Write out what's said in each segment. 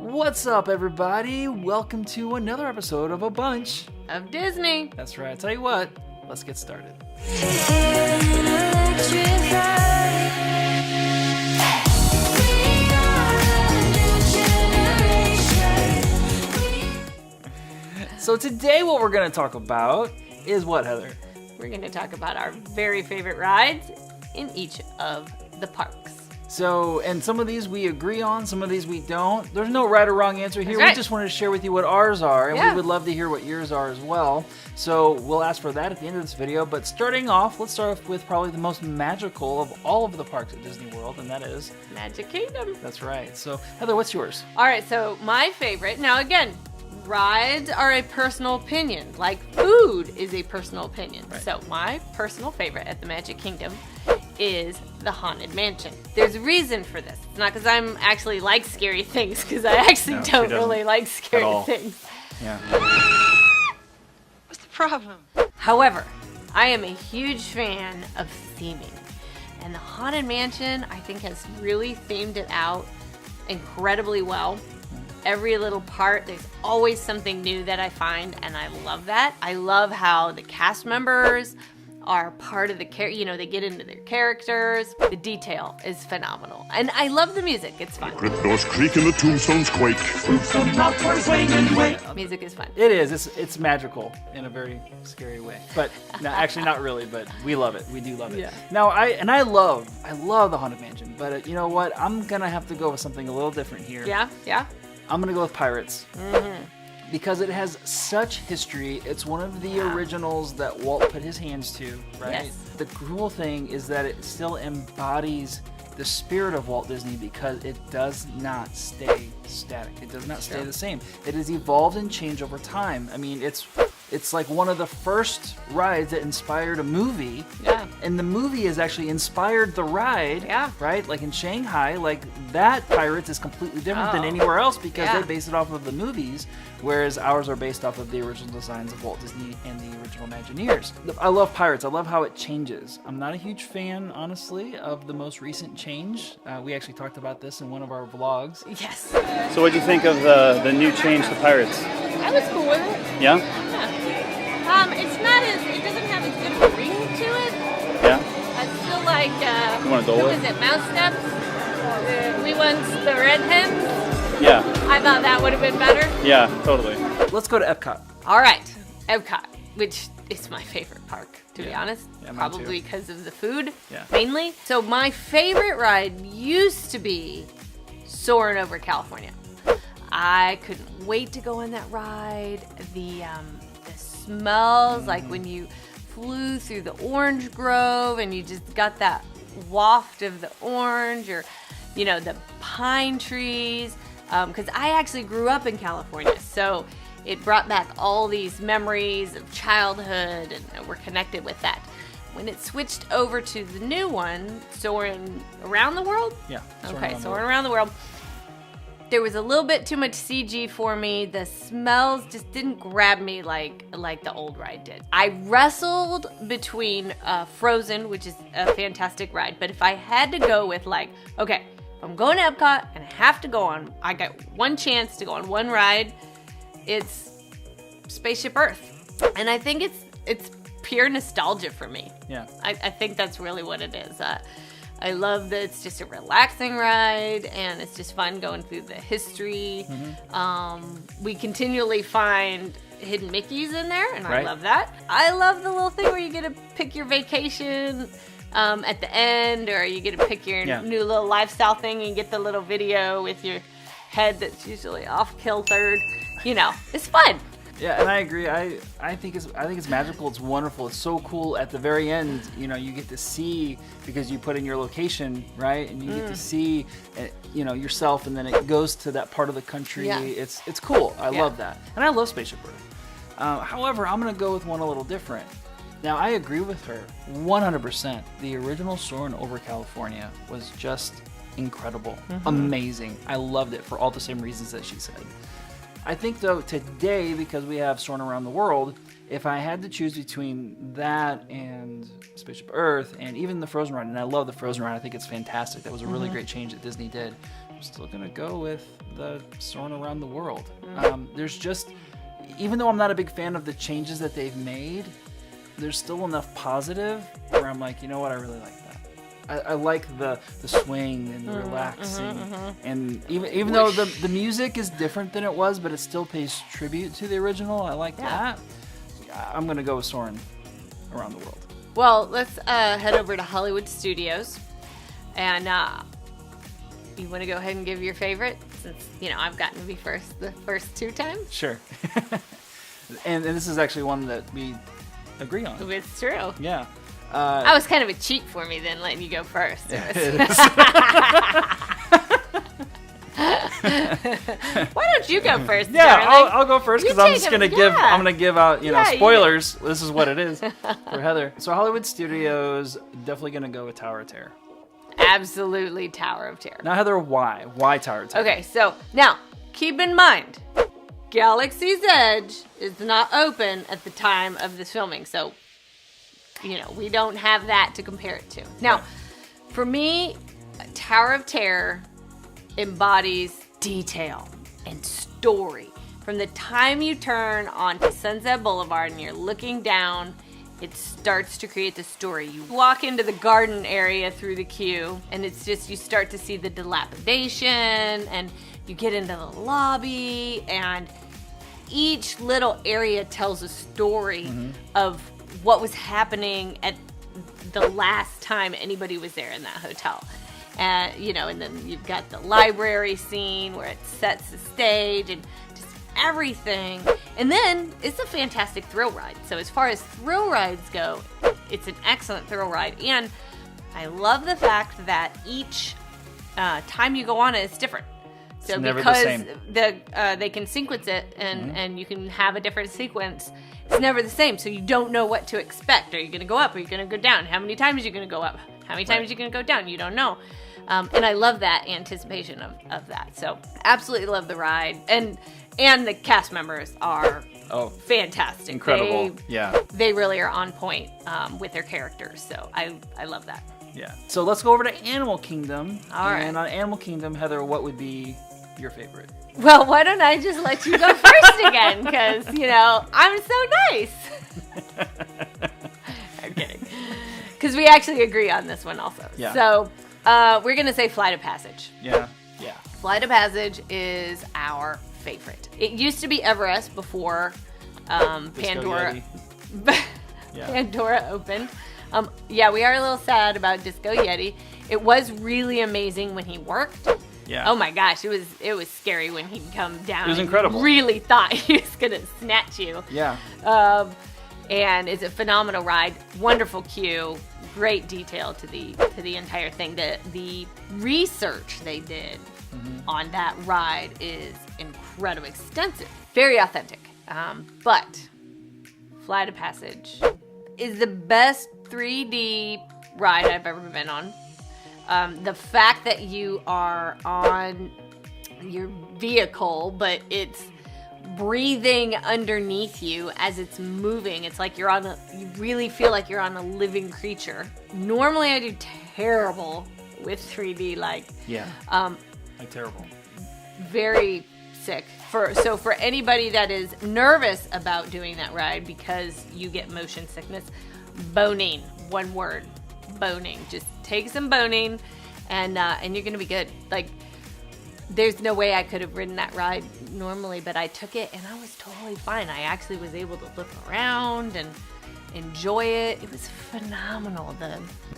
What's up, everybody? Welcome to another episode of A Bunch of Disney. That's right. I tell you what, let's get started. So today what we're going to talk about is what, Heather? We're going to talk about our very favorite rides in each of the parks. So, and some of these we agree on, some of these we don't. There's no right or wrong answer here. That's right. We just wanted to share with you what ours are, and Yeah. we would love to hear what yours are as well. So we'll ask for that at the end of this video. But starting off, let's start off with probably the most magical of all of the parks at Disney World, and that is Magic Kingdom. That's right. So Heather, what's yours? All right, so my favorite, now again, rides are a personal opinion, like food is a personal opinion. Right. So my personal favorite at the Magic Kingdom is the Haunted Mansion. There's a reason for this. It's not because I'm actually like scary things, because I actually don't really like scary things. Yeah. What's the problem? However, I am a huge fan of theming. And the Haunted Mansion, I think, has really themed it out incredibly well. Every little part, there's always something new that I find, and I love that. I love how the cast members are part of the they get into their characters. The detail is phenomenal. And I love the music. It's fun. Crypt doors creak and the tombstones quake. Music is fun. It is. It's magical in a very scary way. But no, actually not really, but we love it. We do love it. Yeah. Now, I love the Haunted Mansion, but you know what? I'm going to have to go with something a little different here. Yeah? I'm going to go with Pirates. Mm-hmm. Because it has such history. It's one of the originals that Walt put his hands to, right? Yes. The cool thing is that it still embodies the spirit of Walt Disney because it does not stay static. It does not stay the same. It has evolved and changed over time. I mean, it's like one of the first rides that inspired a movie. Yeah. And the movie has actually inspired the ride. Yeah. Right? Like in Shanghai, like that Pirates is completely different than anywhere else because they base it off of the movies, whereas ours are based off of the original designs of Walt Disney and the original Imagineers. I love Pirates. I love how it changes. I'm not a huge fan, honestly, of the most recent change. We actually talked about this in one of our vlogs. Yes. So what do you think of the new change to Pirates? I was cool with it. Yeah? It doesn't have as good of a ring to it. Yeah? I still like, You want to dole what it? was it, Mouse Steps? We went the Red Hens. Yeah. I thought that would have been better. Yeah, totally. Let's go to Epcot. All right, EPCOT, which is my favorite park, to be honest. Yeah, mine Probably because of the food, Yeah. mainly. So my favorite ride used to be Soarin' Over California. I couldn't wait to go on that ride. The smells, like when you flew through the orange grove and you just got that waft of the orange, or the pine trees, because I actually grew up in California, so it brought back all these memories of childhood, and we're connected with that. When it switched over to the new one, Soarin' Around the World. Yeah. Soarin' Around the World. There was a little bit too much CG for me. The smells just didn't grab me like the old ride did. I wrestled between Frozen, which is a fantastic ride, but if I had to go with okay, if I'm going to Epcot and I got one chance to go on one ride, it's Spaceship Earth. And I think it's pure nostalgia for me. Yeah. I think that's really what it is. I love that it's just a relaxing ride, and it's just fun going through the history. Mm-hmm. We continually find hidden Mickeys in there, and I Right. love that. I love the little thing where you get to pick your vacation at the end, or you get to pick your new little lifestyle thing, and you get the little video with your head that's usually off kiltered. It's fun. Yeah, and I agree. I think it's magical. It's wonderful. It's so cool. At the very end, you get to see, because you put in your location, right, and you get to see, yourself, and then it goes to that part of the country. Yeah. It's cool. I love that, and I love Spaceship Earth. However, I'm gonna go with one a little different. Now, I agree with her 100%. The original Soarin' Over California was just incredible, amazing. I loved it for all the same reasons that she said. I think, though, today, because we have Soarin' Around the World, if I had to choose between that and Spaceship Earth and even the Frozen ride, and I love the Frozen ride, I think it's fantastic. That was a really great change that Disney did. still gonna go with the Soarin' Around the World. There's just, even though I'm not a big fan of the changes that they've made, there's still enough positive where I'm like, you know what, I really like that. I like the swing and the relaxing, and even though the music is different than it was, but it still pays tribute to the original. I like that. I'm gonna go with Soarin' Around the World. Well, let's head over to Hollywood Studios, and you want to go ahead and give your favorite, since I've gotten to be first the first 2 times. Sure. and this is actually one that we agree on. It's true. Yeah. That was kind of a cheat for me then, letting you go first. It is. Why don't you go first? Yeah, darling? I'll go first because I'm just gonna give out spoilers. This is what it is for Heather. So Hollywood Studios, definitely gonna go with Tower of Terror. Absolutely, Tower of Terror. Now Heather, why? Why Tower of Terror? Okay, so now keep in mind, Galaxy's Edge is not open at the time of this filming, so we don't have that to compare it to. Now, for me, Tower of Terror embodies detail and story. From the time you turn onto Sunset Boulevard and you're looking down, it starts to create the story. You walk into the garden area through the queue, and it's just, you start to see the dilapidation, and you get into the lobby, and each little area tells a story of what was happening at the last time anybody was there in that hotel. And and then you've got the library scene where it sets the stage and just everything. And then it's a fantastic thrill ride. So as far as thrill rides go, it's an excellent thrill ride. And I love the fact that each time you go on it, it's different. So it's never because the same. They can sequence it and you can have a different sequence, it's never the same. So you don't know what to expect. Are you going to go up? Are you going to go down? How many times are you going to go up? How many times are you going to go down? You don't know. And I love that anticipation of that. So absolutely love the ride. And the cast members are fantastic. Incredible. They really are on point with their characters. So I love that. Yeah. So let's go over to Animal Kingdom. All right. And on Animal Kingdom, Heather, what would be your favorite? Well, why don't I just let you go first again? Because, I'm so nice. I'm kidding. Because we actually agree on this one also. Yeah. So we're going to say Flight of Passage. Yeah. Flight of Passage is our favorite. It used to be Everest before Pandora Pandora opened. We are a little sad about Disco Yeti. It was really amazing when he worked. Yeah. Oh my gosh, it was scary when he'd come down. It was incredible. You really thought he was gonna snatch you. Yeah. And it's a phenomenal ride. Wonderful queue. Great detail to the entire thing. The research they did on that ride is incredible, extensive, very authentic. But Flight of Passage is the best 3D ride I've ever been on. The fact that you are on your vehicle, but it's breathing underneath you as it's moving. It's like you really feel like you're on a living creature. Normally I do terrible with 3D, terrible. Very sick. For anybody that is nervous about doing that ride because you get motion sickness, boning, one word, boning. Just take some boning and you're gonna be good. There's no way I could have ridden that ride normally, but I took it and I was totally fine. I actually was able to look around and enjoy it. It was phenomenal.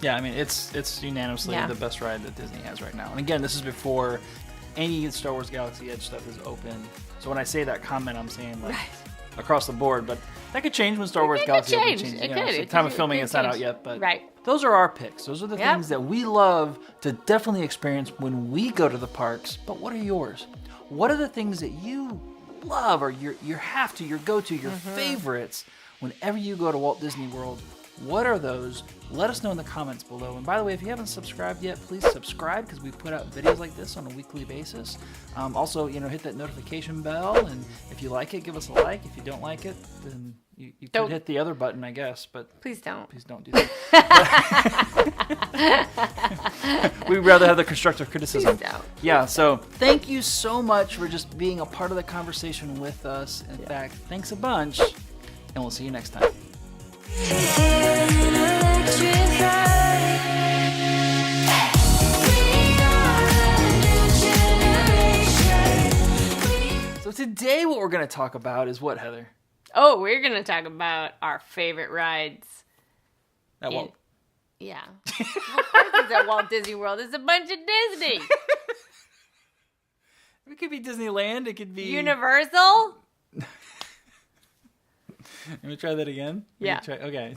It's unanimously the best ride that Disney has right now. And again, this is before any Star Wars Galaxy Edge stuff is open. So when I say that comment, I'm saying across the board, but that could change when Star Wars Galaxy Edge changes. It could. So time of filming, it's not out yet, but right. Those are our picks. Those are the things that we love to definitely experience when we go to the parks. But what are yours? What are the things that you love or your go-to, your favorites whenever you go to Walt Disney World? What are those? Let us know in the comments below. And by the way, if you haven't subscribed yet, please subscribe because we put out videos like this on a weekly basis. Also, hit that notification bell, and if you like it, give us a like. If you don't like it, then you could hit the other button, I guess. But please don't. Please don't do that. We'd rather have the constructive criticism. Please don't. Yeah. So thank you so much for just being a part of the conversation with us. In fact, thanks a bunch, and we'll see you next time. So today what we're going to talk about is what, Heather? Oh, we're going to talk about our favorite rides. At Walt. Yeah. Of course it's at Walt Disney World. It's a bunch of Disney. It could be Disneyland. It could be... Universal? Let me try that again. Yeah. Okay.